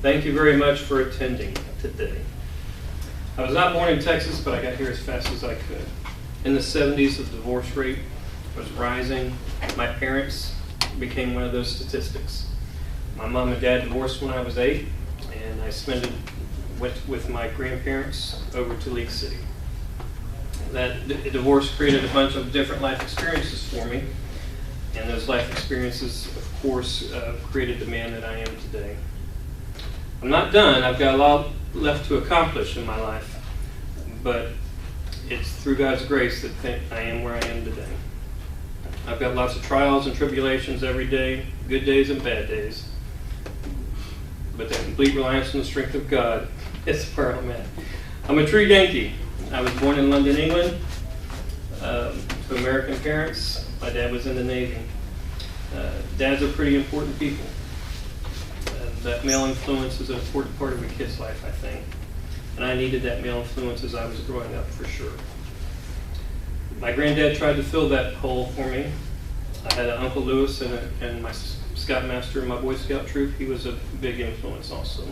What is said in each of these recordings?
Thank you very much for attending today. I was not born in Texas, but I got here as fast as I could. In the 70s, the divorce rate was rising. My parents became one of those statistics. My mom and dad divorced when I was 8, and I went with my grandparents over to League City. That divorce created a bunch of different life experiences for me, and those life experiences, of course, created the man that I am today. I'm not done. I've got a lot left to accomplish in my life, but it's through God's grace that I am where I am today. I've got lots of trials and tribulations every day, good days and bad days, but the complete reliance on the strength of God is where I'm at. I'm a true Yankee. I was born in London, England, to American parents. My dad was in the Navy. Dads are pretty important people. That male influence is an important part of a kid's life, I think. And I needed that male influence as I was growing up, for sure. My granddad tried to fill that hole for me. I had an Uncle Lewis and my Scoutmaster in my Boy Scout troop. He was a big influence also.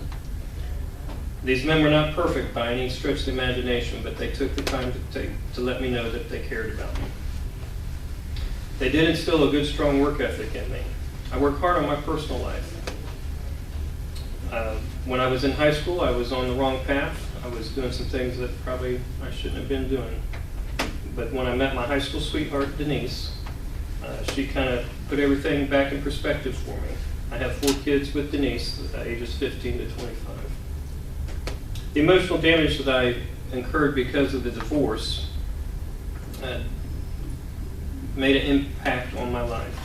These men were not perfect by any stretch of the imagination, but they took the time to let me know that they cared about me. They did instill a good, strong work ethic in me. I worked hard on my personal life. When I was in high school, I was on the wrong path. I was doing some things that probably I shouldn't have been doing. But when I met my high school sweetheart, Denise, she kind of put everything back in perspective for me. I have 4 kids with Denise, ages 15 to 25. The emotional damage that I incurred because of the divorce made an impact on my life.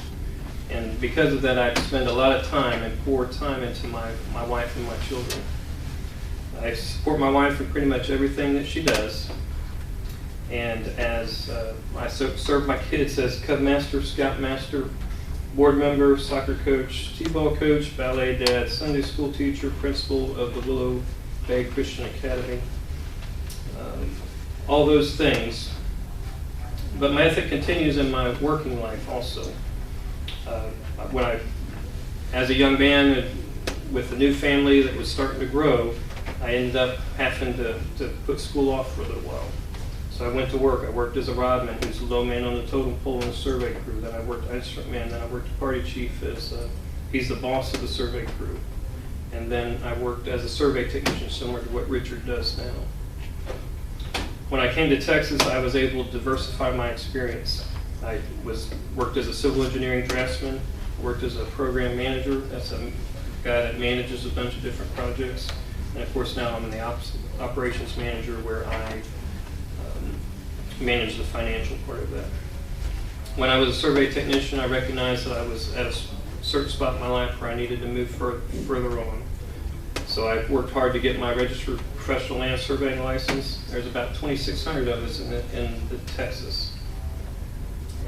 And because of that, I spend a lot of time and pour time into my wife and my children. I support my wife in pretty much everything that she does. And as I serve my kids as Cub Master, Scout Master, board member, soccer coach, T-ball coach, ballet dad, Sunday school teacher, principal of the Willow Bay Christian Academy. All those things. But my ethic continues in my working life also. As a young man with a new family that was starting to grow, I ended up having to put school off for a little while. So I went to work. I worked as a rodman, who's the low man on the totem pole in the survey crew. Then I worked instrument man. Then I worked party chief as he's the boss of the survey crew. And then I worked as a survey technician, similar to what Richard does now. When I came to Texas, I was able to diversify my experience. I worked as a civil engineering draftsman, worked as a program manager. That's a guy that manages a bunch of different projects. And of course now I'm the operations manager, where I manage the financial part of that. When I was a survey technician, I recognized that I was at a certain spot in my life where I needed to move further on. So I worked hard to get my registered professional land surveying license. There's about 2,600 of us in Texas.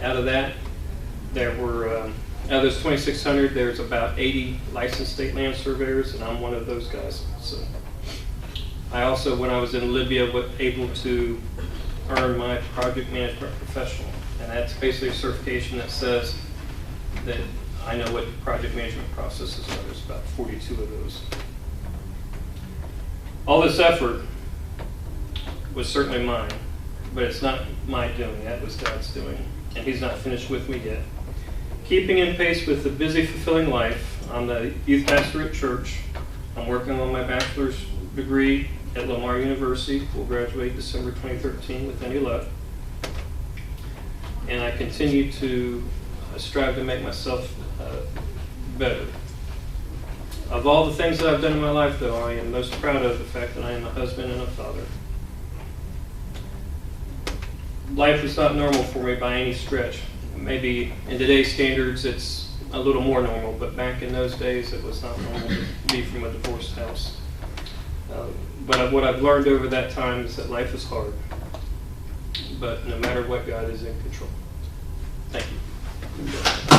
Out of that, out of those 2,600, there's about 80 licensed state land surveyors, and I'm one of those guys. So I also, when I was in Libya, was able to earn my project management professional, and that's basically a certification that says that I know what project management processes are. There's about 42 of those. All this effort was certainly mine, but it's not my doing. That was God's doing. And he's not finished with me yet. Keeping in pace with the busy, fulfilling life, I'm the youth pastor at church. I'm working on my bachelor's degree at Lamar University. We'll graduate December 2013 with any luck. And I continue to strive to make myself better. Of all the things that I've done in my life, though, I am most proud of the fact that I am a husband and a father. Life is not normal for me by any stretch. Maybe in today's standards it's a little more normal, but back in those days it was not normal to be from a divorced house. But what I've learned over that time is that life is hard, but no matter what, God is in control. Thank you.